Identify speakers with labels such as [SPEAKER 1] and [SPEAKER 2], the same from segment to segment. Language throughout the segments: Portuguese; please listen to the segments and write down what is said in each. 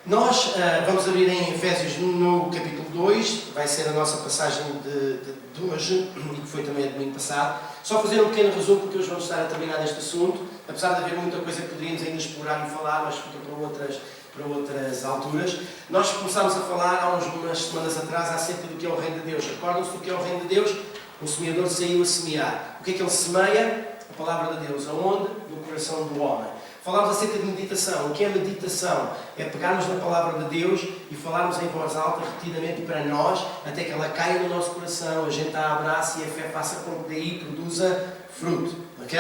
[SPEAKER 1] Nós vamos abrir em Efésios no capítulo 2, vai ser a nossa passagem de hoje e que foi também a domingo passado. Só fazer um pequeno resumo, porque hoje vamos estar a terminar este assunto, apesar de haver muita coisa que poderíamos ainda explorar e falar, mas fica para outras alturas. Nós começámos a falar há umas semanas atrás acerca do que é o reino de Deus. Recordam-se do que é o reino de Deus? O semeador saiu a semear. O que é que ele semeia? A palavra de Deus. Aonde? No coração do homem. Falámos acerca de meditação. O que é meditação? É pegarmos na palavra de Deus e falarmos em voz alta, repetidamente para nós, até que ela caia no nosso coração, a gente a abrace e a fé faça com que daí produza fruto. Ok?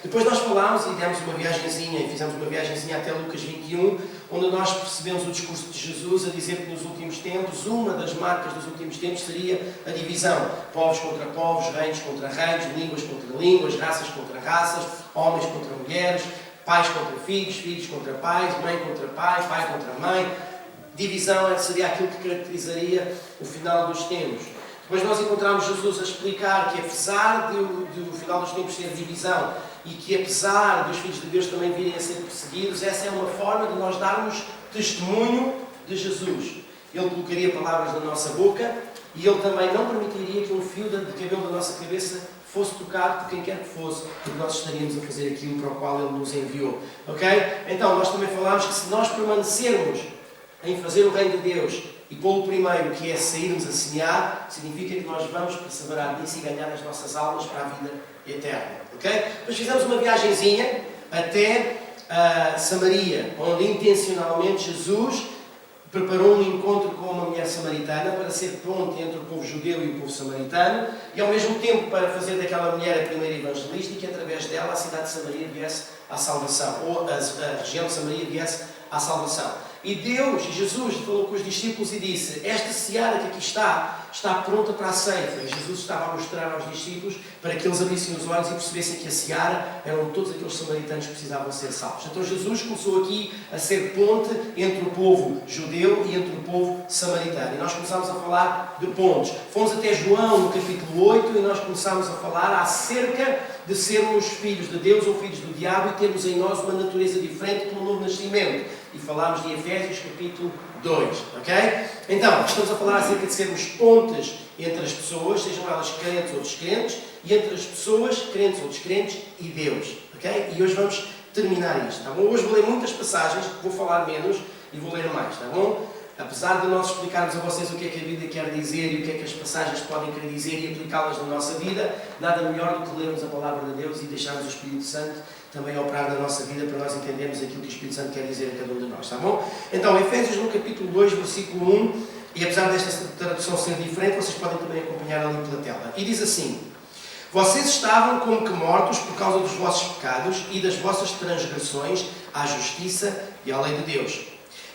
[SPEAKER 1] Depois nós falámos e demos uma viagenzinha, e fizemos uma viagenzinha até Lucas 21, onde nós percebemos o discurso de Jesus a dizer que nos últimos tempos, uma das marcas dos últimos tempos seria a divisão. Povos contra povos, reinos contra reinos, línguas contra línguas, raças contra raças, homens contra mulheres, pais contra filhos, filhos contra pais, mãe contra pai, pai contra mãe. Divisão seria aquilo que caracterizaria o final dos tempos. Depois nós encontramos Jesus a explicar que apesar do final dos tempos ser divisão e que apesar dos filhos de Deus também virem a ser perseguidos, essa é uma forma de nós darmos testemunho de Jesus. Ele colocaria palavras na nossa boca e Ele também não permitiria que um fio de cabelo da nossa cabeça fosse tocado por quem quer que fosse, porque nós estaríamos a fazer aquilo para o qual Ele nos enviou. Ok? Então, nós também falámos que se nós permanecermos em fazer o reino de Deus e pô-lo primeiro, que é sairmos a semear, significa que nós vamos perseverar nisso e ganhar as nossas almas para a vida eterna. Ok? Depois fizemos uma viagenzinha até Samaria, onde intencionalmente Jesus preparou um encontro com uma mulher samaritana para ser ponte entre o povo judeu e o povo samaritano e ao mesmo tempo para fazer daquela mulher a primeira evangelista e que através dela a cidade de Samaria viesse à salvação, ou a região de Samaria viesse à salvação. E Deus, Jesus, falou com os discípulos e disse: esta seara que aqui está pronta para a ceifa. E Jesus estava a mostrar aos discípulos para que eles abrissem os olhos e percebessem que a seara eram todos aqueles samaritanos que precisavam ser salvos. Então Jesus começou aqui a ser ponte entre o povo judeu e entre o povo samaritano. E nós começámos a falar de pontes. Fomos até João, no capítulo 8, e nós começámos a falar acerca de sermos filhos de Deus ou filhos do diabo e termos em nós uma natureza diferente pelo novo nascimento. E falámos de Efésios capítulo 2, ok? Então, estamos a falar acerca de sermos pontes entre as pessoas, sejam elas crentes ou descrentes, e entre as pessoas, crentes ou descrentes, e Deus, ok? E hoje vamos terminar isto, tá bom? Hoje vou ler muitas passagens, vou falar menos e vou ler mais, tá bom? Apesar de nós explicarmos a vocês o que é que a Bíblia quer dizer e o que é que as passagens podem querer dizer e aplicá-las na nossa vida, nada melhor do que lermos a Palavra de Deus e deixarmos o Espírito Santo também operar na nossa vida para nós entendermos aquilo que o Espírito Santo quer dizer a cada um de nós, tá bom? Então, Efésios no capítulo 2, versículo 1, e apesar desta tradução ser diferente, vocês podem também acompanhar ali pela tela. E diz assim: vocês estavam como que mortos por causa dos vossos pecados e das vossas transgressões à justiça e à lei de Deus.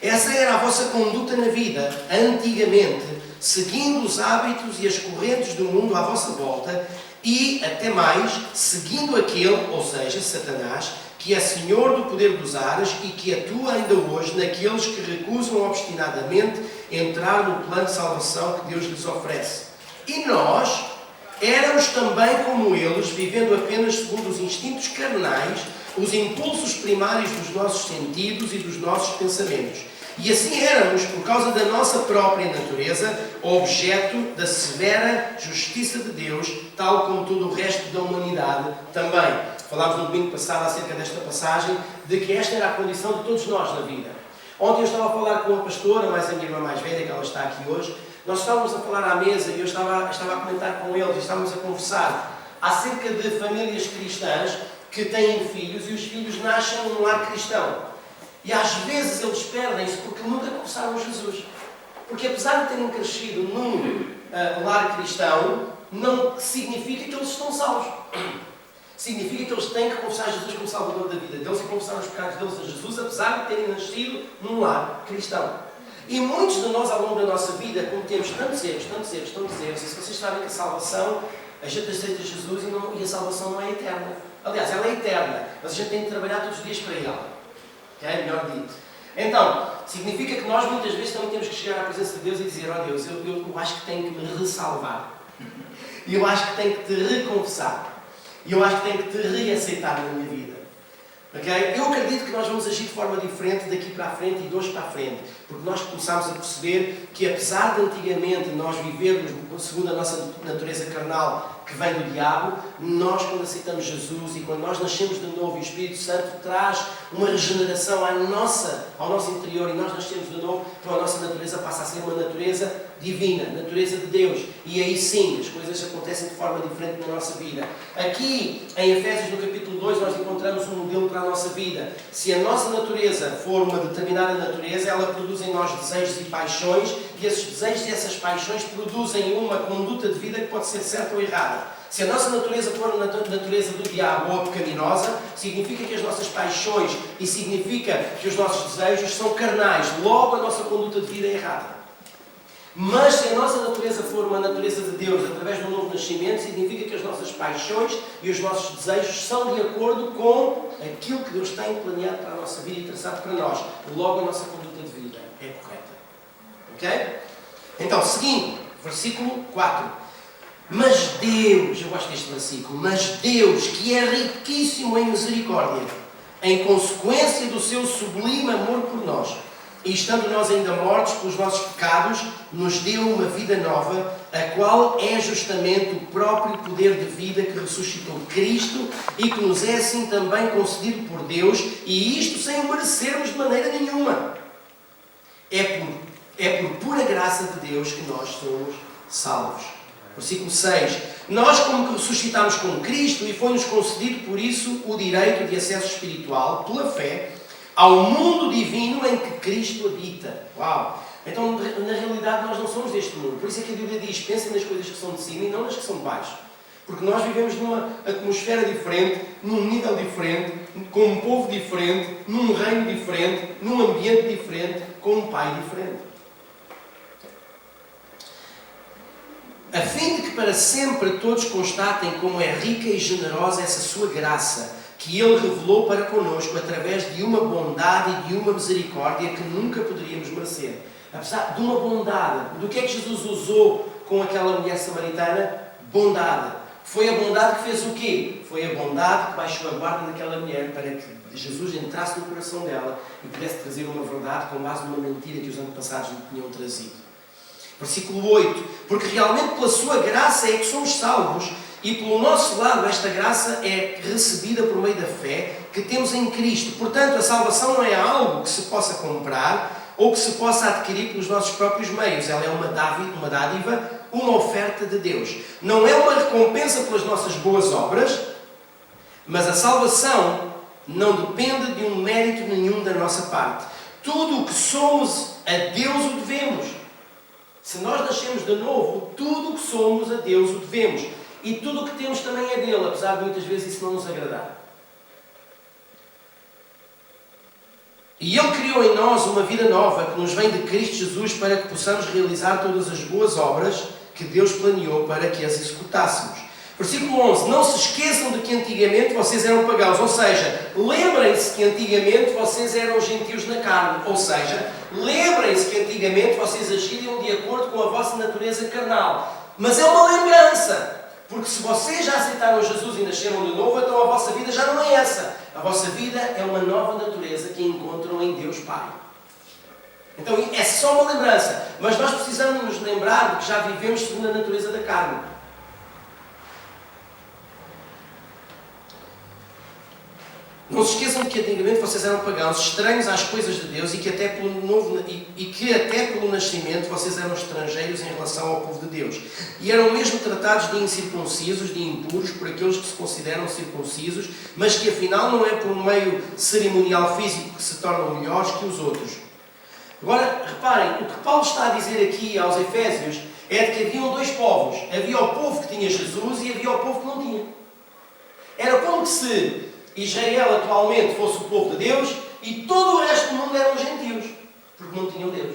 [SPEAKER 1] Essa era a vossa conduta na vida, antigamente, seguindo os hábitos e as correntes do mundo à vossa volta e, até mais, seguindo aquele, ou seja, Satanás, que é senhor do poder dos ares e que atua ainda hoje naqueles que recusam obstinadamente entrar no plano de salvação que Deus lhes oferece. E nós éramos também como eles, vivendo apenas segundo os instintos carnais, os impulsos primários dos nossos sentidos e dos nossos pensamentos. E assim éramos, por causa da nossa própria natureza, objeto da severa justiça de Deus, tal como todo o resto da humanidade também. Falámos no domingo passado acerca desta passagem, de que esta era a condição de todos nós na vida. Ontem eu estava a falar com uma pastora, mais a minha irmã mais velha, que ela está aqui hoje. Nós estávamos a falar à mesa e eu estava a comentar com eles e estávamos a conversar acerca de famílias cristãs que têm filhos e os filhos nascem num lar cristão. E às vezes eles perdem-se porque nunca confessaram Jesus. Porque apesar de terem crescido num lar cristão, não significa que eles estão salvos. Significa que eles têm que confessar Jesus como Salvador da vida deles e confessar os pecados deles a Jesus, apesar de terem nascido num lar cristão. E muitos de nós, ao longo da nossa vida, cometemos tantos erros. E se vocês sabem que a salvação, a gente aceita Jesus e a salvação não é eterna. Aliás, ela é eterna, mas a gente tem que trabalhar todos os dias para ela. Okay? Melhor dito. Então, significa que nós muitas vezes também temos que chegar à presença de Deus e dizer: ó Deus, eu acho que tenho que me ressalvar. E eu acho que tenho que te reconfessar. E eu acho que tenho que te reaceitar na minha vida. Okay? Eu acredito que nós vamos agir de forma diferente daqui para a frente e de hoje para a frente. Porque nós começamos a perceber que, apesar de antigamente nós vivermos segundo a nossa natureza carnal, que vem do diabo, nós, quando aceitamos Jesus e quando nós nascemos de novo e o Espírito Santo traz uma regeneração ao nosso interior e nós nascemos de novo, então a nossa natureza passa a ser uma natureza divina, natureza de Deus. E aí sim, as coisas acontecem de forma diferente na nossa vida. Aqui, em Efésios, no capítulo 2, nós encontramos um modelo para a nossa vida. Se a nossa natureza for uma determinada natureza, ela produz em nós desejos e paixões, e esses desejos e essas paixões produzem uma conduta de vida que pode ser certa ou errada. Se a nossa natureza for a natureza do diabo ou a pecaminosa, significa que as nossas paixões e significa que os nossos desejos são carnais. Logo, a nossa conduta de vida é errada. Mas se a nossa natureza for uma natureza de Deus, através do novo nascimento, significa que as nossas paixões e os nossos desejos são de acordo com aquilo que Deus tem planeado para a nossa vida e traçado para nós. Logo, a nossa conduta de vida é correta. Ok? Então, seguindo, versículo 4. Mas Deus, eu gosto deste versículo, mas Deus, que é riquíssimo em misericórdia, em consequência do seu sublime amor por nós, e estando nós ainda mortos pelos nossos pecados, nos deu uma vida nova, a qual é justamente o próprio poder de vida que ressuscitou Cristo e que nos é assim também concedido por Deus, e isto sem o merecermos de maneira nenhuma. É por pura graça de Deus que nós somos salvos. Versículo 6. Nós, como que ressuscitámos com Cristo e foi-nos concedido por isso o direito de acesso espiritual, pela fé, ao mundo divino em que Cristo habita. Uau! Então, na realidade, nós não somos deste mundo. Por isso é que a Bíblia diz, pensem nas coisas que são de cima e não nas que são de baixo. Porque nós vivemos numa atmosfera diferente, num nível diferente, com um povo diferente, num reino diferente, num ambiente diferente, com um Pai diferente. A fim de que para sempre todos constatem como é rica e generosa essa sua graça, que Ele revelou para connosco através de uma bondade e de uma misericórdia que nunca poderíamos merecer. Apesar de uma bondade, do que é que Jesus usou com aquela mulher samaritana? Bondade. Foi a bondade que fez o quê? Foi a bondade que baixou a guarda daquela mulher para que Jesus entrasse no coração dela e pudesse trazer uma verdade com base numa mentira que os antepassados lhe tinham trazido. Versículo 8. Porque realmente pela sua graça é que somos salvos e pelo nosso lado esta graça é recebida por meio da fé que temos em Cristo. Portanto, a salvação não é algo que se possa comprar ou que se possa adquirir pelos nossos próprios meios. Ela é uma dádiva, uma oferta de Deus. Não é uma recompensa pelas nossas boas obras, mas a salvação não depende de um mérito nenhum da nossa parte. Tudo o que somos a Deus o devemos. Se nós nascemos de novo, tudo o que somos a Deus o devemos. E tudo o que temos também é dele, apesar de muitas vezes isso não nos agradar. E Ele criou em nós uma vida nova que nos vem de Cristo Jesus para que possamos realizar todas as boas obras que Deus planeou para que as executássemos. Versículo 11. Não se esqueçam de que antigamente vocês eram pagãos. Ou seja, lembrem-se que antigamente vocês eram gentios na carne. Ou seja, lembrem-se que antigamente vocês agiam de acordo com a vossa natureza carnal. Mas é uma lembrança. Porque se vocês já aceitaram Jesus e nasceram de novo, então a vossa vida já não é essa. A vossa vida é uma nova natureza que encontram em Deus Pai. Então é só uma lembrança. Mas nós precisamos nos lembrar de que já vivemos segundo a natureza da carne. Não se esqueçam de que antigamente vocês eram pagãos, estranhos às coisas de Deus e que até pelo nascimento vocês eram estrangeiros em relação ao povo de Deus. E eram mesmo tratados de incircuncisos, de impuros, por aqueles que se consideram circuncisos, mas que afinal não é por meio cerimonial físico que se tornam melhores que os outros. Agora, reparem, o que Paulo está a dizer aqui aos Efésios é de que haviam dois povos. Havia o povo que tinha Jesus e havia o povo que não tinha. Era como se Israel atualmente fosse o povo de Deus e todo o resto do mundo eram gentios, porque não tinham Deus.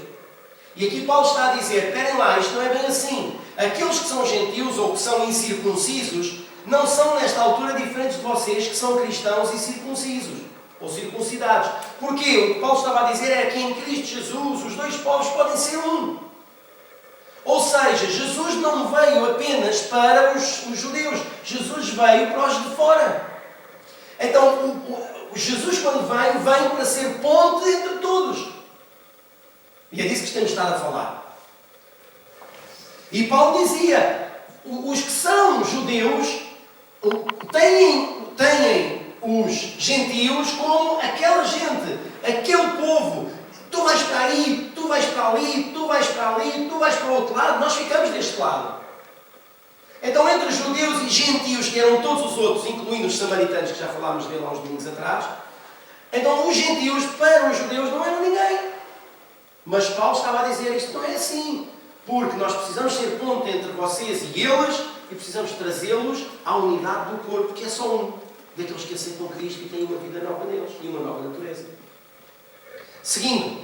[SPEAKER 1] E aqui Paulo está a dizer, esperem lá, isto não é bem assim. Aqueles que são gentios ou que são incircuncisos não são nesta altura diferentes de vocês que são cristãos e circuncisos, ou circuncidados. Porquê? O que Paulo estava a dizer é que em Cristo Jesus os dois povos podem ser um. Ou seja, Jesus não veio apenas para os judeus. Jesus veio para os de fora. Então, Jesus quando vem para ser ponte entre todos. E é disso que temos estado a falar. E Paulo dizia, os que são judeus têm os gentios como aquela gente, aquele povo. Tu vais para aí, tu vais para ali, tu vais para ali, tu vais para o outro lado, nós ficamos deste lado. Então, entre os judeus e gentios, que eram todos os outros, incluindo os samaritanos, que já falámos dele há uns domingos atrás, então os gentios para os judeus não eram ninguém. Mas Paulo estava a dizer, isto não é assim, porque nós precisamos ser ponte entre vocês e eles e precisamos trazê-los à unidade do corpo, que é só um, daqueles que aceitam Cristo e têm uma vida nova neles e uma nova natureza. Seguindo,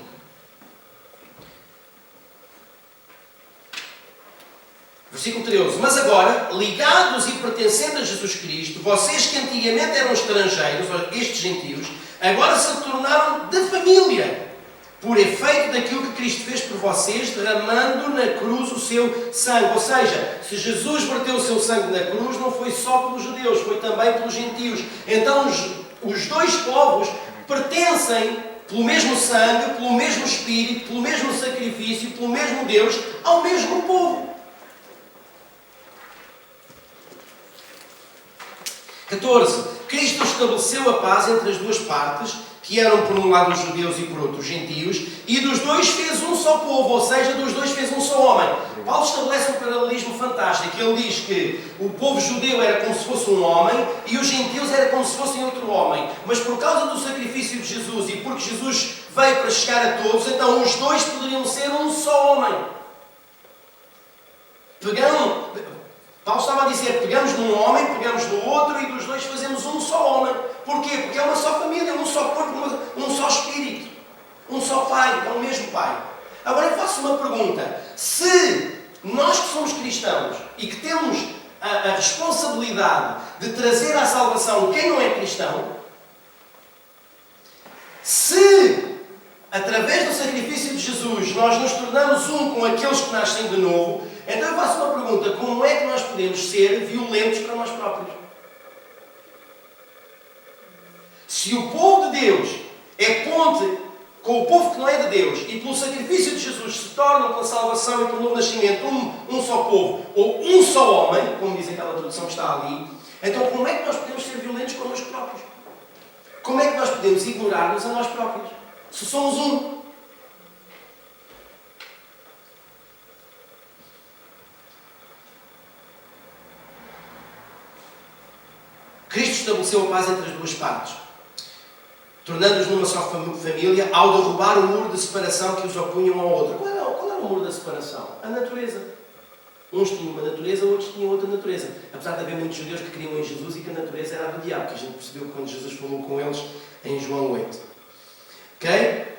[SPEAKER 1] versículo 13. Mas agora, ligados e pertencendo a Jesus Cristo, vocês que antigamente eram estrangeiros, estes gentios, agora se tornaram de família, por efeito daquilo que Cristo fez por vocês, derramando na cruz o seu sangue. Ou seja, se Jesus verteu o seu sangue na cruz, não foi só pelos judeus, foi também pelos gentios. Então, os dois povos pertencem pelo mesmo sangue, pelo mesmo Espírito, pelo mesmo sacrifício, pelo mesmo Deus, ao mesmo povo. 14. Cristo estabeleceu a paz entre as duas partes, que eram por um lado os judeus e por outro os gentios, e dos dois fez um só povo, ou seja, dos dois fez um só homem. Paulo estabelece um paralelismo fantástico. Ele diz que o povo judeu era como se fosse um homem e os gentios era como se fossem outro homem. Mas por causa do sacrifício de Jesus e porque Jesus veio para chegar a todos, então os dois poderiam ser um só homem. Paulo estava a dizer, pegamos num homem, pegamos no outro e dos dois fazemos um só homem. Porquê? Porque é uma só família, um só corpo, um só espírito, um só pai, é o mesmo pai. Agora eu faço uma pergunta. Se nós que somos cristãos e que temos a responsabilidade de trazer à salvação quem não é cristão, se através do sacrifício de Jesus nós nos tornamos um com aqueles que nascem de novo, então eu faço uma pergunta: como é que nós podemos ser violentos para nós próprios? Se o povo de Deus é ponte com o povo que não é de Deus e pelo sacrifício de Jesus se tornam pela salvação e pelo novo nascimento um só povo ou um só homem, como diz aquela tradução que está ali, então como é que nós podemos ser violentos connosco próprios? Como é que nós podemos ignorar-nos a nós próprios? Se somos um. Cristo estabeleceu a paz entre as duas partes, tornando-os numa só família, ao derrubar o muro de separação que os opunham ao outro. Qual era o muro da separação? A natureza. Uns tinham uma natureza, outros tinham outra natureza. Apesar de haver muitos judeus que criam em Jesus e que a natureza era a do diabo, que a gente percebeu quando Jesus falou com eles em João 8. Ok?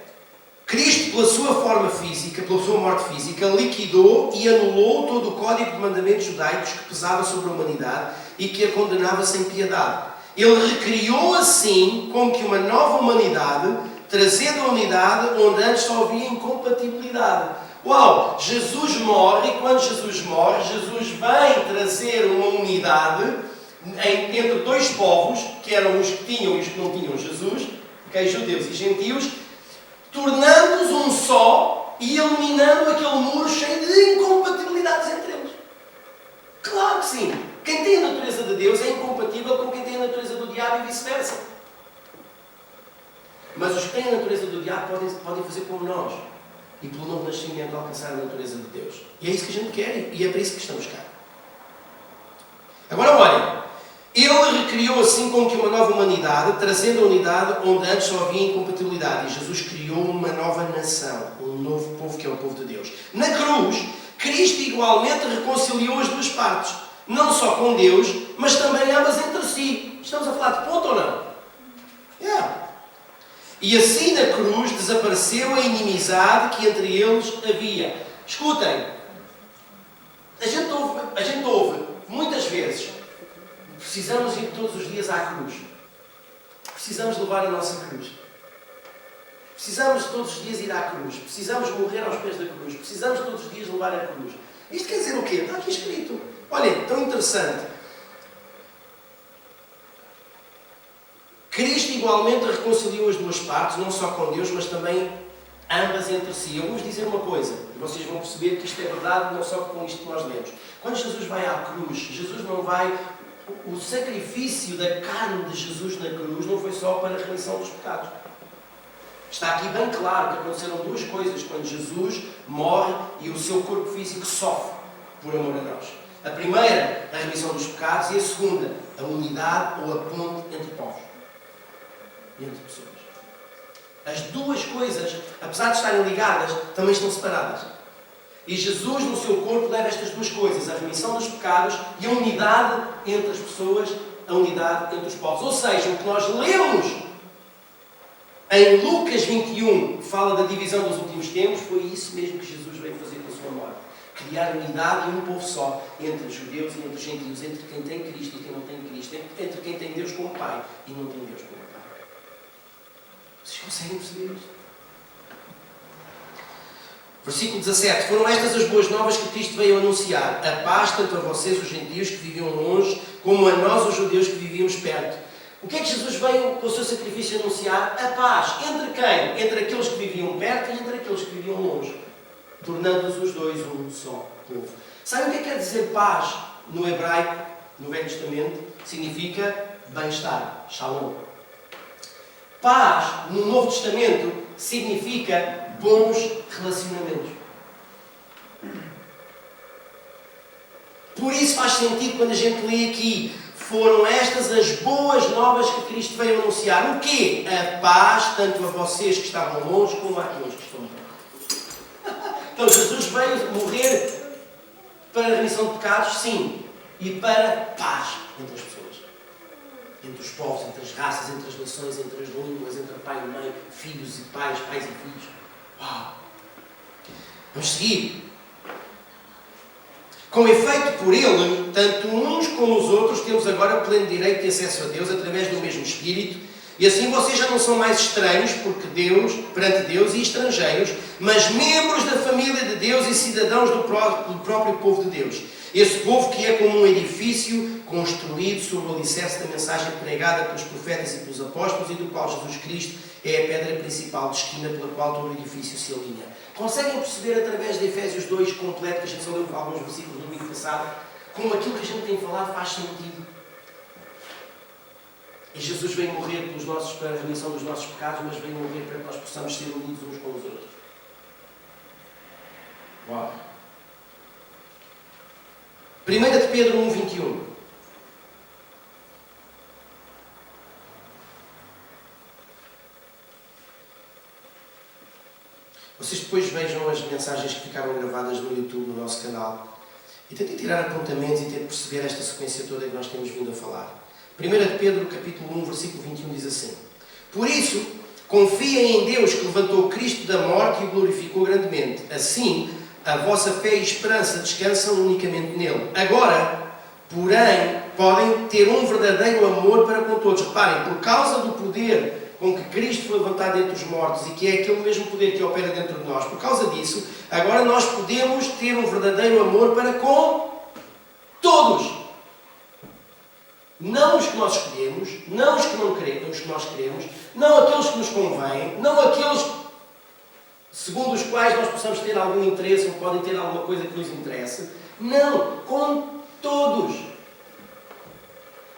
[SPEAKER 1] Cristo, pela sua forma física, pela sua morte física, liquidou e anulou todo o código de mandamentos judaicos que pesava sobre a humanidade e que a condenava sem piedade. Ele recriou assim como que uma nova humanidade, trazendo a unidade onde antes só havia incompatibilidade. Uau! Jesus morre e quando Jesus morre, Jesus vem trazer uma unidade entre dois povos, que eram os que tinham e os que não tinham Jesus, okay? Judeus e gentios, tornando-os um só e eliminando aquele muro cheio de incompatibilidades entre eles. Claro que sim! Quem tem a natureza de Deus é incompatível com quem tem a natureza do diabo e vice-versa. Mas os que têm a natureza do diabo podem fazer como nós. E pelo novo nascimento alcançar a natureza de Deus. E é isso que a gente quer e é para isso que estamos cá. Agora olhem. Ele recriou assim como que uma nova humanidade, trazendo a unidade onde antes só havia incompatibilidade. E Jesus criou uma nova nação, um novo povo que é o povo de Deus. Na cruz, Cristo igualmente reconciliou as duas partes. Não só com Deus, mas também ambas entre si. Estamos a falar de ponto ou não? E assim na cruz desapareceu a inimizade que entre eles havia. Escutem, a gente ouve muitas vezes, precisamos ir todos os dias à cruz. Precisamos levar a nossa cruz. Precisamos todos os dias ir à cruz. Precisamos morrer aos pés da cruz. Precisamos todos os dias levar a cruz. Isto quer dizer o quê? Está aqui escrito. Olhem, tão interessante. Cristo igualmente reconciliou as duas partes, não só com Deus, mas também ambas entre si. Eu vou-vos dizer uma coisa, e vocês vão perceber que isto é verdade, não só com isto que nós lemos. Quando Jesus vai à cruz, Jesus não vai... O sacrifício da carne de Jesus na cruz não foi só para a remissão dos pecados. Está aqui bem claro que aconteceram duas coisas quando Jesus morre e o seu corpo físico sofre por amor a nós. A primeira, a remissão dos pecados, e a segunda, a unidade ou a ponte entre povos e entre pessoas. As duas coisas, apesar de estarem ligadas, também estão separadas. E Jesus, no seu corpo, leva estas duas coisas, a remissão dos pecados e a unidade entre as pessoas, a unidade entre os povos. Ou seja, o que nós lemos em Lucas 21, que fala da divisão dos últimos tempos, foi isso mesmo que Jesus veio fazer com a sua morte. Criar unidade e um povo só, entre os judeus e entre os gentios, entre quem tem Cristo e quem não tem Cristo, entre quem tem Deus como Pai e não tem Deus como Pai. Vocês conseguem perceber isto? Versículo 17. Foram estas as boas novas que Cristo veio anunciar. A paz tanto a vocês, os gentios que viviam longe, como a nós, os judeus que vivíamos perto. O que é que Jesus veio com o seu sacrifício anunciar? A paz. Entre quem? Entre aqueles que viviam perto e entre aqueles que viviam longe. Tornando-os os dois um só povo. Sabem o que é que quer dizer paz no hebraico, no Velho Testamento? Significa bem-estar. Shalom. Paz no Novo Testamento significa bons relacionamentos. Por isso faz sentido quando a gente lê aqui: foram estas as boas novas que Cristo veio anunciar. O quê? A paz, tanto a vocês que estavam longe, como àqueles que estão perto. Então Jesus veio morrer para a remissão de pecados, sim. E para paz entre as pessoas. Entre os povos, entre as raças, entre as nações, entre as línguas, entre pai e mãe, filhos e pais, pais e filhos. Uau! Vamos seguir. Com efeito, por ele, tanto uns como os outros temos agora pleno direito de acesso a Deus através do mesmo Espírito, e assim vocês já não são mais estranhos perante Deus e estrangeiros, mas membros da família de Deus e cidadãos do próprio povo de Deus. Esse povo que é como um edifício construído sobre o alicerce da mensagem pregada pelos profetas e pelos apóstolos e do qual Jesus Cristo é a pedra principal de esquina pela qual todo o edifício se alinha. Conseguem perceber através de Efésios 2 completo, que a gente só leu alguns versículos no domingo passado, como aquilo que a gente tem falado faz sentido? E Jesus veio morrer para a remissão dos nossos pecados, mas veio morrer para que nós possamos ser unidos uns com os outros. Uau! 1 de Pedro 1,21. Vocês depois vejam as mensagens que ficaram gravadas no YouTube, no nosso canal, e tentem tirar apontamentos e tentem perceber esta sequência toda que nós temos vindo a falar. 1 de Pedro, capítulo 1, versículo 21, diz assim: Por isso, confiem em Deus que levantou Cristo da morte e o glorificou grandemente. Assim, a vossa fé e esperança descansam unicamente nele. Agora, porém, podem ter um verdadeiro amor para com todos. Reparem, por causa do poder com que Cristo foi levantado dentre os mortos e que é aquele mesmo poder que opera dentro de nós, por causa disso, agora nós podemos ter um verdadeiro amor para com todos. Não os que nós escolhemos, não os que não queremos, os que nós queremos, não aqueles que nos convêm, não aqueles segundo os quais nós possamos ter algum interesse ou podem ter alguma coisa que nos interesse. Não, com todos.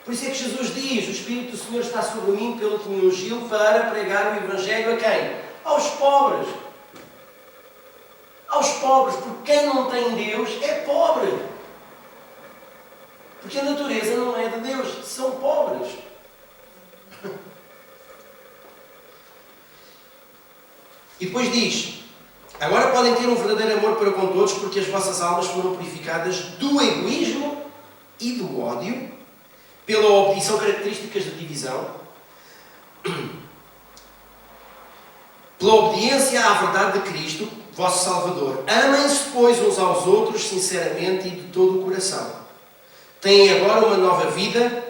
[SPEAKER 1] Por isso é que Jesus diz: o Espírito do Senhor está sobre mim, pelo que me ungiu para pregar o Evangelho a quem? Aos pobres. Aos pobres, porque quem não tem Deus é pobre. Porque a natureza não é de Deus, são pobres. E depois diz: agora podem ter um verdadeiro amor para com todos, porque as vossas almas foram purificadas do egoísmo e do ódio, pela obediência, são características de divisão, pela obediência à verdade de Cristo, vosso Salvador. Amem-se, pois, uns aos outros, sinceramente e de todo o coração. Têm agora uma nova vida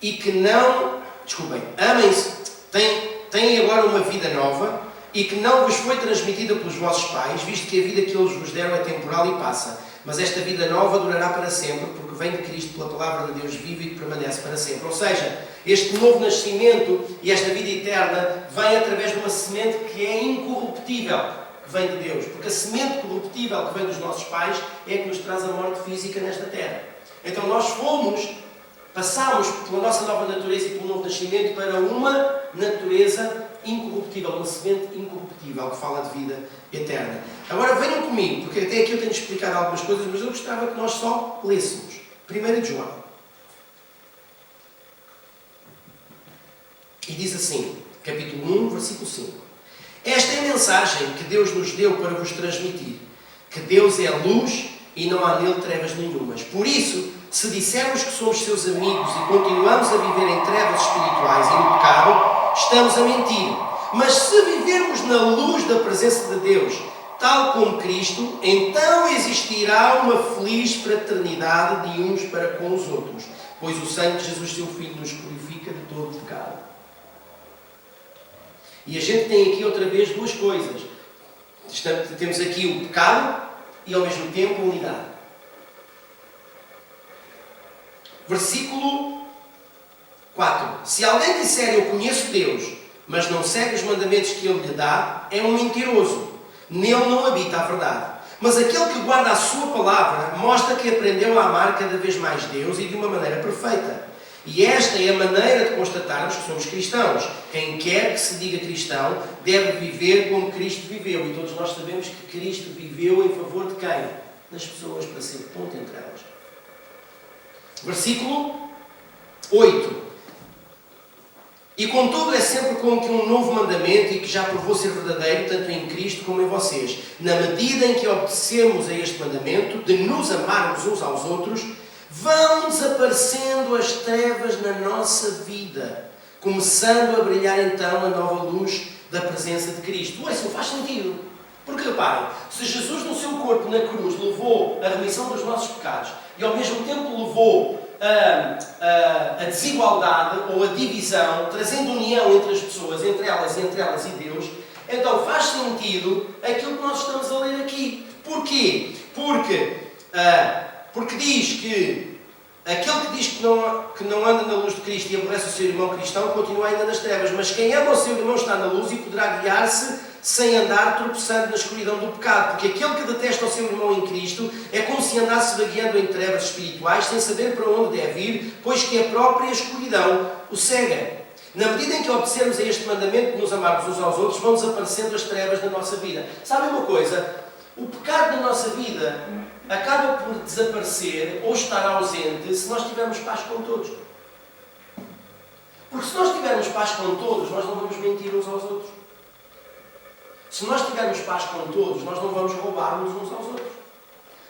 [SPEAKER 1] e que não... Desculpem. Amem-se. Têm agora uma vida nova e que não vos foi transmitida pelos vossos pais, visto que a vida que eles vos deram é temporal e passa. Mas esta vida nova durará para sempre, porque vem de Cristo pela palavra de Deus viva e que permanece para sempre. Ou seja, este novo nascimento e esta vida eterna vem através de uma semente que é incorruptível, que vem de Deus. Porque a semente corruptível que vem dos nossos pais é que nos traz a morte física nesta terra. Então nós passámos pela nossa nova natureza e pelo novo nascimento para uma natureza incorruptível, uma semente incorruptível que fala de vida eterna. Agora venham comigo, porque até aqui eu tenho explicado algumas coisas, mas eu gostava que nós só lêssemos. 1 de João. E diz assim, capítulo 1, versículo 5. Esta é a mensagem que Deus nos deu para vos transmitir, que Deus é a luz e não há nele trevas nenhumas. Por isso, se dissermos que somos seus amigos e continuamos a viver em trevas espirituais e no pecado, estamos a mentir. Mas se vivermos na luz da presença de Deus, tal como Cristo, então existirá uma feliz fraternidade de uns para com os outros, pois o sangue de Jesus, seu Filho, nos purifica de todo o pecado. E a gente tem aqui outra vez duas coisas. Temos aqui o pecado e ao mesmo tempo a unidade. Versículo 4. Se alguém disser eu conheço Deus, mas não segue os mandamentos que Ele lhe dá, é um mentiroso. Nele não habita a verdade. Mas aquele que guarda a sua palavra mostra que aprendeu a amar cada vez mais Deus e de uma maneira perfeita. E esta é a maneira de constatarmos que somos cristãos. Quem quer que se diga cristão deve viver como Cristo viveu. E todos nós sabemos que Cristo viveu em favor de quem? Das pessoas, para ser ponto entre elas. Versículo 8. E contudo é sempre como que um novo mandamento e que já provou ser verdadeiro tanto em Cristo como em vocês. Na medida em que obedecemos a este mandamento, de nos amarmos uns aos outros, vão desaparecendo as trevas na nossa vida, começando a brilhar então a nova luz da presença de Cristo. Isso faz sentido. Porque reparem, se Jesus no seu corpo na cruz levou a remissão dos nossos pecados e ao mesmo tempo levou a desigualdade ou a divisão, trazendo união entre as pessoas, entre elas e Deus, então faz sentido aquilo que nós estamos a ler aqui. Porquê? Porque diz que aquele que diz que não anda na luz de Cristo e aborrece o seu irmão cristão continua ainda nas trevas, mas quem ama o seu irmão está na luz e poderá guiar-se sem andar tropeçando na escuridão do pecado. Porque aquele que detesta o seu irmão em Cristo é como se andasse vagueando em trevas espirituais sem saber para onde deve ir, pois que a própria escuridão o cega. Na medida em que obedecermos a este mandamento de nos amarmos uns aos outros, vão desaparecendo as trevas da nossa vida. Sabem uma coisa? O pecado da nossa vida acaba por desaparecer ou estar ausente se nós tivermos paz com todos. Porque se nós tivermos paz com todos, nós não vamos mentir uns aos outros. Se nós tivermos paz com todos, nós não vamos roubar uns aos outros.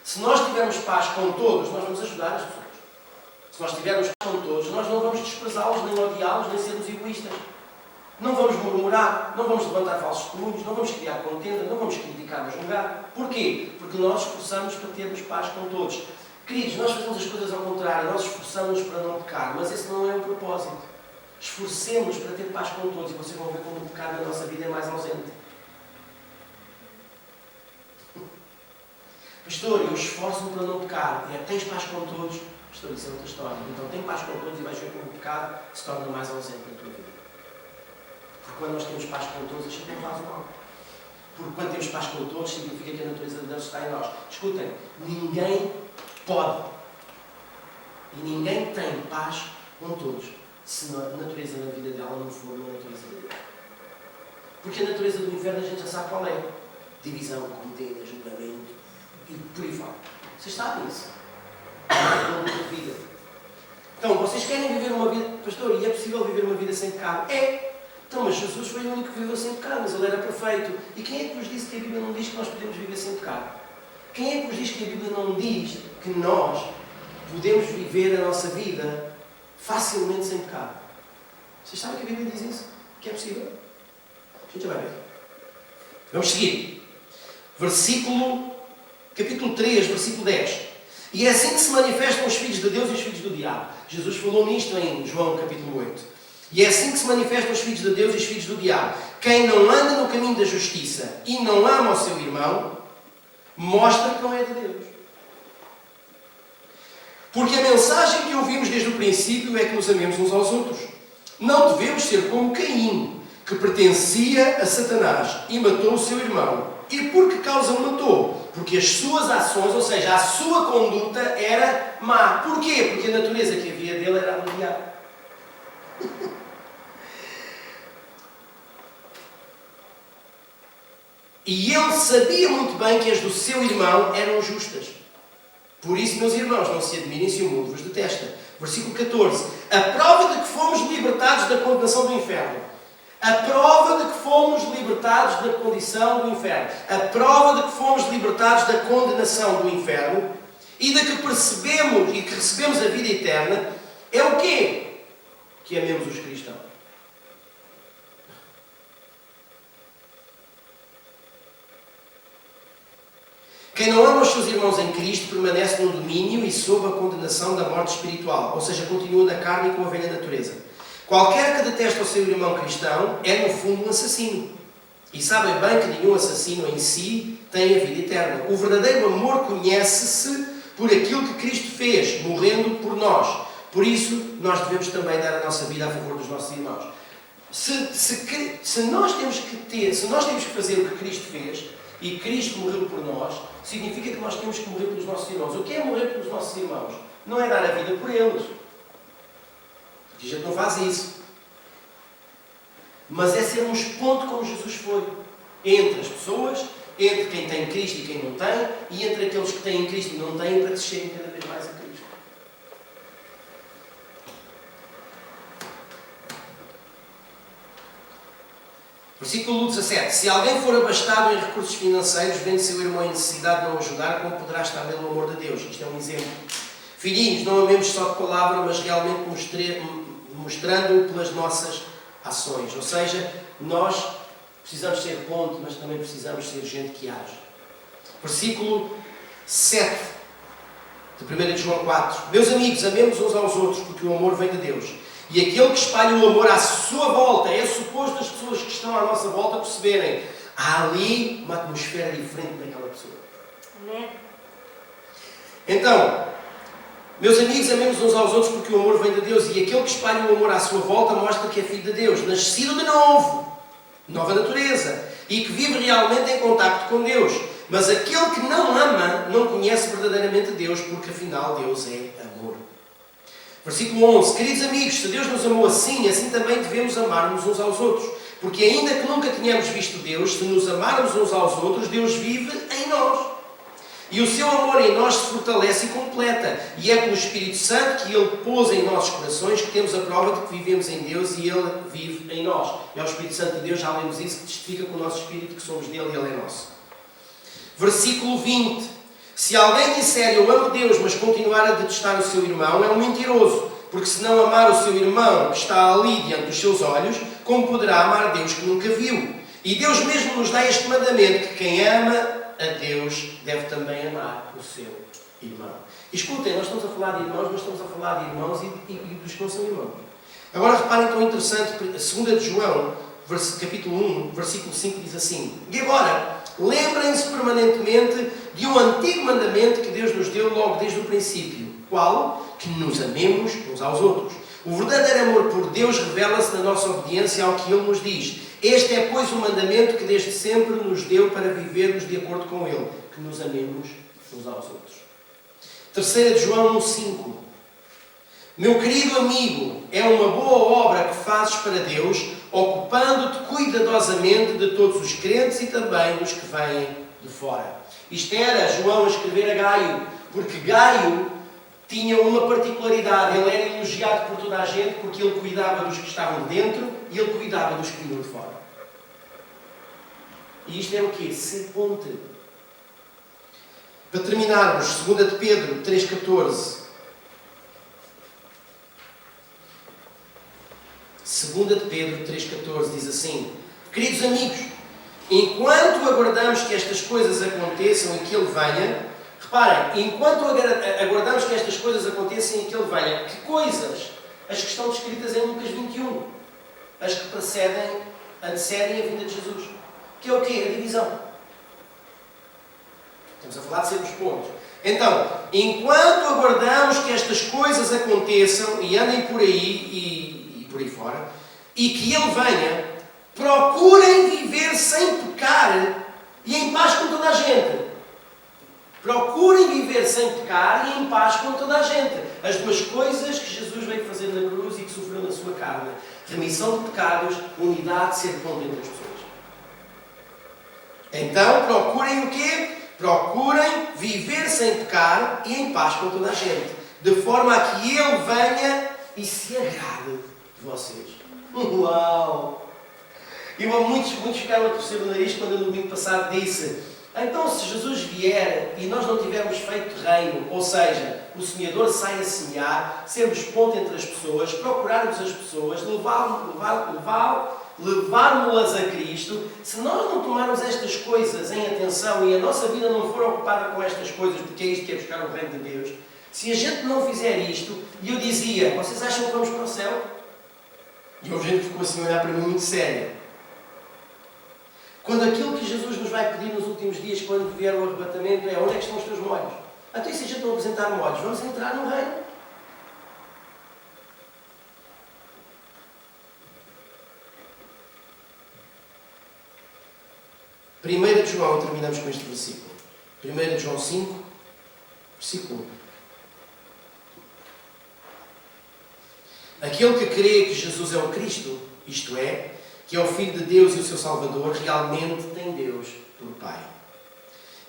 [SPEAKER 1] Se nós tivermos paz com todos, nós vamos ajudar as pessoas. Se nós tivermos paz com todos, nós não vamos desprezá-los, nem odiá-los, nem sermos egoístas. Não vamos murmurar, não vamos levantar falsos testemunhos, não vamos criar contenda, não vamos criticar ou julgar. Porquê? Porque nós esforçamos para termos paz com todos. Queridos, nós fazemos as coisas ao contrário, nós esforçamos para não pecar, mas esse não é o propósito. Esforcemos para ter paz com todos e vocês vão ver como o pecado na nossa vida é mais ausente. Pastor, eu esforço-me para não pecar. Tens paz com todos? Pastor, isso é outra história. Então tem paz com todos e vais ver como o pecado se torna mais ausente na tua vida. Porque quando nós temos paz com todos, a gente não faz o mal. Porque quando temos paz com todos, significa que a natureza de Deus está em nós. Escutem, ninguém pode e ninguém tem paz com todos se a natureza na vida dela não for uma natureza de Deus. Porque a natureza do inferno a gente já sabe qual é. Divisão, contenda, julgamento e por aí fora. Vocês sabem isso. É uma vida. Então, vocês querem viver uma vida... Pastor, e é possível viver uma vida sem pecado? É. Então, mas Jesus foi o único que viveu sem pecado, mas ele era perfeito. E quem é que vos disse que a Bíblia não diz que nós podemos viver sem pecado? Quem é que vos diz que a Bíblia não diz que nós podemos viver a nossa vida facilmente sem pecado? Vocês sabem que a Bíblia diz isso? Que é possível? A gente já vai ver. Vamos seguir. Capítulo 3, versículo 10. E é assim que se manifestam os filhos de Deus e os filhos do diabo. Jesus falou nisto em João capítulo 8. E é assim que se manifestam os filhos de Deus e os filhos do diabo. Quem não anda no caminho da justiça e não ama o seu irmão, mostra que não é de Deus. Porque a mensagem que ouvimos desde o princípio é que nos amemos uns aos outros. Não devemos ser como Caim, que pertencia a Satanás e matou o seu irmão. E por que causa o matou? Porque as suas ações, ou seja, a sua conduta era má. Porquê? Porque a natureza que havia dele era a do diabo. E ele sabia muito bem que as do seu irmão eram justas. Por isso, meus irmãos, não se admirem se o mundo vos detesta. Versículo 14. A prova de que fomos libertados da condenação do inferno. A prova de que fomos libertados da condição do inferno. A prova de que fomos libertados da condenação do inferno e de que percebemos e que recebemos a vida eterna é o quê? Que amemos os cristãos. Quem não ama os seus irmãos em Cristo permanece no domínio e sob a condenação da morte espiritual, ou seja, continua na carne e com a velha natureza. Qualquer que detesta o seu irmão cristão é, no fundo, um assassino. E sabem bem que nenhum assassino em si tem a vida eterna. O verdadeiro amor conhece-se por aquilo que Cristo fez, morrendo por nós. Por isso, nós devemos também dar a nossa vida a favor dos nossos irmãos. Se nós temos que fazer o que Cristo fez, e Cristo morreu por nós, significa que nós temos que morrer pelos nossos irmãos. O que é morrer pelos nossos irmãos? Não é dar a vida por eles. Porque a gente não faz isso. Mas é sermos ponto como Jesus foi. Entre as pessoas, entre quem tem Cristo e quem não tem, e entre aqueles que têm Cristo e não têm, para que cheguem cada vez mais a Cristo. Versículo 17. Se alguém for abastado em recursos financeiros, vendo seu irmão em necessidade de não ajudar, como poderá estar nele o amor de Deus? Isto é um exemplo. Filhinhos, não amemos só de palavra, mas realmente mostrando-o pelas nossas ações. Ou seja, nós precisamos ser ponto, mas também precisamos ser gente que age. Versículo 7 de 1 João 4. Meus amigos, amemos uns aos outros, porque o amor vem de Deus. E aquele que espalha o amor à sua volta, é suposto as pessoas que estão à nossa volta perceberem. Há ali uma atmosfera diferente daquela pessoa. Amém. Então, meus amigos, amemos uns aos outros porque o amor vem de Deus. E aquele que espalha o amor à sua volta mostra que é filho de Deus, nascido de novo, nova natureza, e que vive realmente em contacto com Deus. Mas aquele que não ama não conhece verdadeiramente Deus, porque afinal Deus é amor. Versículo 11. Queridos amigos, se Deus nos amou assim, assim também devemos amar-nos uns aos outros. Porque ainda que nunca tenhamos visto Deus, se nos amarmos uns aos outros, Deus vive em nós. E o seu amor em nós se fortalece e completa. E é pelo Espírito Santo que Ele pôs em nossos corações que temos a prova de que vivemos em Deus e Ele vive em nós. É o Espírito Santo de Deus, já lemos isso, que testifica com o nosso Espírito que somos dele e Ele é nosso. Versículo 20. Se alguém disser eu amo Deus, mas continuar a detestar o seu irmão, é um mentiroso. Porque se não amar o seu irmão que está ali diante dos seus olhos, como poderá amar Deus que nunca viu? E Deus mesmo nos dá este mandamento, que quem ama a Deus deve também amar o seu irmão. Escutem, nós estamos a falar de irmãos, mas estamos a falar de irmãos e dos que não são irmãos. Agora reparem tão interessante, 2 de João, capítulo 1, versículo 5 diz assim: E agora, lembrem-se permanentemente de um antigo mandamento que Deus nos deu logo desde o princípio. Qual? Que nos amemos uns aos outros. O verdadeiro amor por Deus revela-se na nossa obediência ao que Ele nos diz. Este é, pois, o mandamento que desde sempre nos deu para vivermos de acordo com Ele, que nos amemos uns aos outros. 3 de João 1,5. Meu querido amigo, é uma boa obra que fazes para Deus, ocupando-te cuidadosamente de todos os crentes e também dos que vêm de fora. Isto era João a escrever a Gaio, porque Gaio tinha uma particularidade. Ele era elogiado por toda a gente porque ele cuidava dos que estavam dentro e ele cuidava dos que vinham de fora. E isto é o quê? Ser ponte. Para terminarmos, 2 de Pedro 3,14. 2 de Pedro 3,14 diz assim: Queridos amigos, enquanto aguardamos que estas coisas aconteçam e que Ele venha, reparem, enquanto aguardamos que estas coisas aconteçam e que Ele venha, que coisas? As que estão descritas em Lucas 21. as que antecedem a vinda de Jesus. Que é o quê? A divisão. Estamos a falar de sermos pontos. Então, enquanto aguardamos que estas coisas aconteçam e andem por aí e por aí fora, e que Ele venha, procurem viver sem pecar e em paz com toda a gente. Procurem viver sem pecar e em paz com toda a gente. As duas coisas que Jesus veio fazer na cruz e que sofreu na sua carne. Remissão de pecados, unidade, ser ponto entre as pessoas. Então, procurem o quê? Procurem viver sem pecar e em paz com toda a gente. De forma a que Ele venha e se agrade de vocês. Uau! Muitos ficaram a torcer o nariz quando eu no domingo passado disse: então se Jesus vier e nós não tivermos feito reino, ou seja, o semeador sai a semear, sermos ponto entre as pessoas, procurarmos as pessoas, levarmos-las a Cristo, se nós não tomarmos estas coisas em atenção e a nossa vida não for ocupada com estas coisas, porque é isto que é buscar o reino de Deus, se a gente não fizer isto, e eu dizia: vocês acham que vamos para o céu? E houve gente que ficou assim a olhar para mim muito séria. Quando aquilo que Jesus nos vai pedir nos últimos dias, quando vier o arrebatamento, é: onde é que estão os teus molhos? Então, e se a gente não apresentar molhos, vamos entrar no reino. Primeira de João, terminamos com este versículo. 1 João 5, versículo 1. Aquele que crê que Jesus é o Cristo, isto é, que é o Filho de Deus e o seu Salvador, realmente tem Deus por Pai.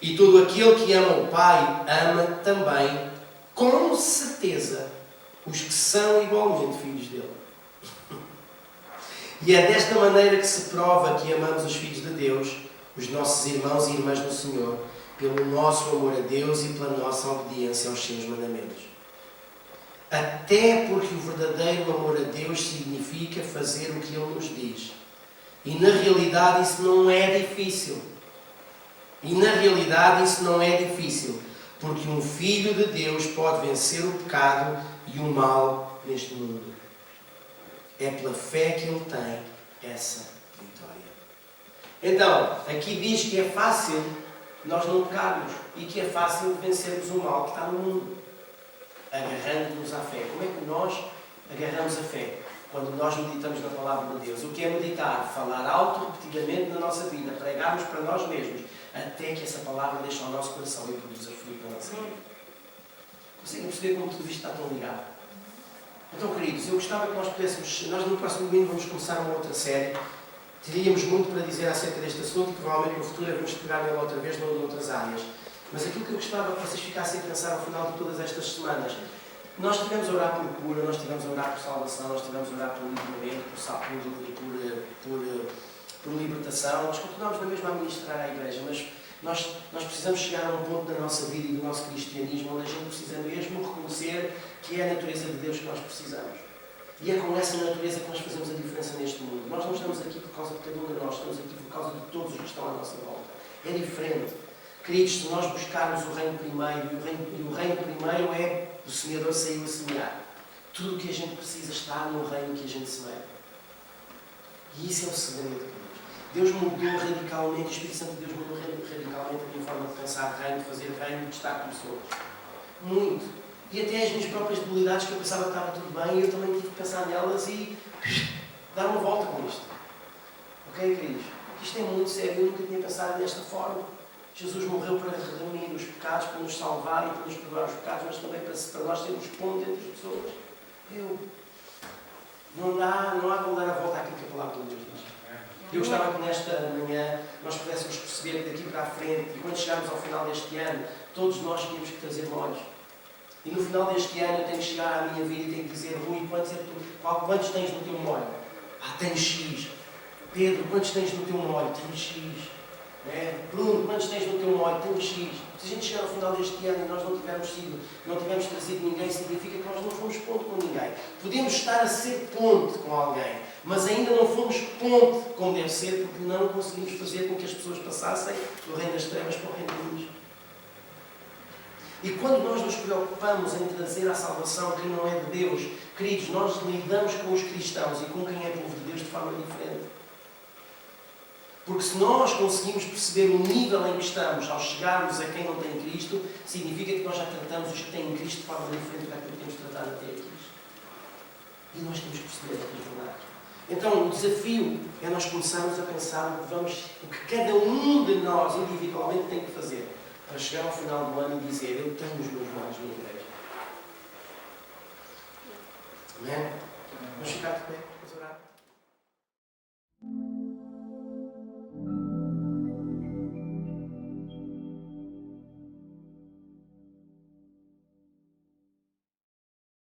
[SPEAKER 1] E todo aquele que ama o Pai, ama também, com certeza, os que são igualmente filhos dele. E é desta maneira que se prova que amamos os filhos de Deus, os nossos irmãos e irmãs no Senhor, pelo nosso amor a Deus e pela nossa obediência aos seus mandamentos. Até porque o verdadeiro amor a Deus significa fazer o que Ele nos diz. E na realidade isso não é difícil. Porque um filho de Deus pode vencer o pecado e o mal neste mundo. É pela fé que ele tem essa vitória. Então, aqui diz que é fácil nós não pecarmos e que é fácil vencermos o mal que está no mundo. Agarrando-nos à fé. Como é que nós agarramos a fé? Quando nós meditamos na Palavra de Deus. O que é meditar? Falar alto, repetidamente na nossa vida. Pregarmos para nós mesmos. Até que essa palavra deixe ao nosso coração e produza fruto na nossa vida. Conseguem perceber como tudo isto está tão ligado? Então, queridos, eu gostava que nós pudéssemos... Nós no próximo domingo vamos começar uma outra série. Teríamos muito para dizer acerca deste assunto e provavelmente no futuro vamos pegar nele outra vez noutras áreas. Mas aquilo que eu gostava que vocês ficassem a pensar ao final de todas estas semanas... Nós estivemos a orar por cura, nós estivemos a orar por salvação, nós estivemos a orar por livramento, por libertação. Nós continuamos na mesma a ministrar à igreja, mas nós precisamos chegar a um ponto da nossa vida e do nosso cristianismo onde a gente precisa mesmo reconhecer que é a natureza de Deus que nós precisamos. E é com essa natureza que nós fazemos a diferença neste mundo. Nós não estamos aqui por causa de cada um de nós, estamos aqui por causa de todos os que estão à nossa volta. É diferente. Queridos, se nós buscarmos o reino primeiro, e o reino primeiro é o semeador saiu a semear. Tudo o que a gente precisa está no reino que a gente semeia. E isso é o segredo, queridos. Deus mudou radicalmente, o Espírito Santo de Deus mudou radicalmente a minha forma de pensar reino, de fazer reino, de estar com pessoas. Muito. E até as minhas próprias debilidades, que eu pensava que estava tudo bem, eu também tive que pensar nelas e dar uma volta com isto. Ok, queridos? Isto é muito sério, eu nunca tinha pensado desta forma. Jesus morreu para redimir os pecados, para nos salvar e para nos perdoar os pecados, mas também para nós termos ponto entre as pessoas. Não há como dar a volta àquilo que a palavra de Deus diz. Eu gostava que nesta manhã nós pudéssemos perceber que daqui para a frente, e quando chegarmos ao final deste ano, todos nós temos que trazer molhos. E no final deste ano eu tenho que chegar à minha vida e tenho que dizer: Rui, quantos tens no teu molho? Tenho X. Pedro, quantos tens no teu molho? Tenho X. Bruno, quantos tens no teu molho? Tenho X. Se a gente chegar ao final deste ano e nós não tivermos trazido ninguém, significa que nós não fomos ponto com ninguém. Podemos estar a ser ponte com alguém, mas ainda não fomos ponte como deve ser, porque não conseguimos fazer com que as pessoas passassem do reino das trevas para o reino da luz. E quando nós nos preocupamos em trazer à salvação quem não é de Deus, queridos, nós lidamos com os cristãos e com quem é povo de Deus de forma diferente. Porque se nós conseguimos perceber o nível em que estamos ao chegarmos a quem não tem Cristo, significa que nós já tratamos os que têm Cristo de forma diferente daquilo que temos tratado até aqui. E nós temos que perceber estas verdades. Então, o desafio é nós começarmos a pensar o que cada um de nós individualmente tem que fazer para chegar ao final do ano e dizer: eu tenho os meus mãos na igreja. Amém? Vamos ficar de pé, vamos orar.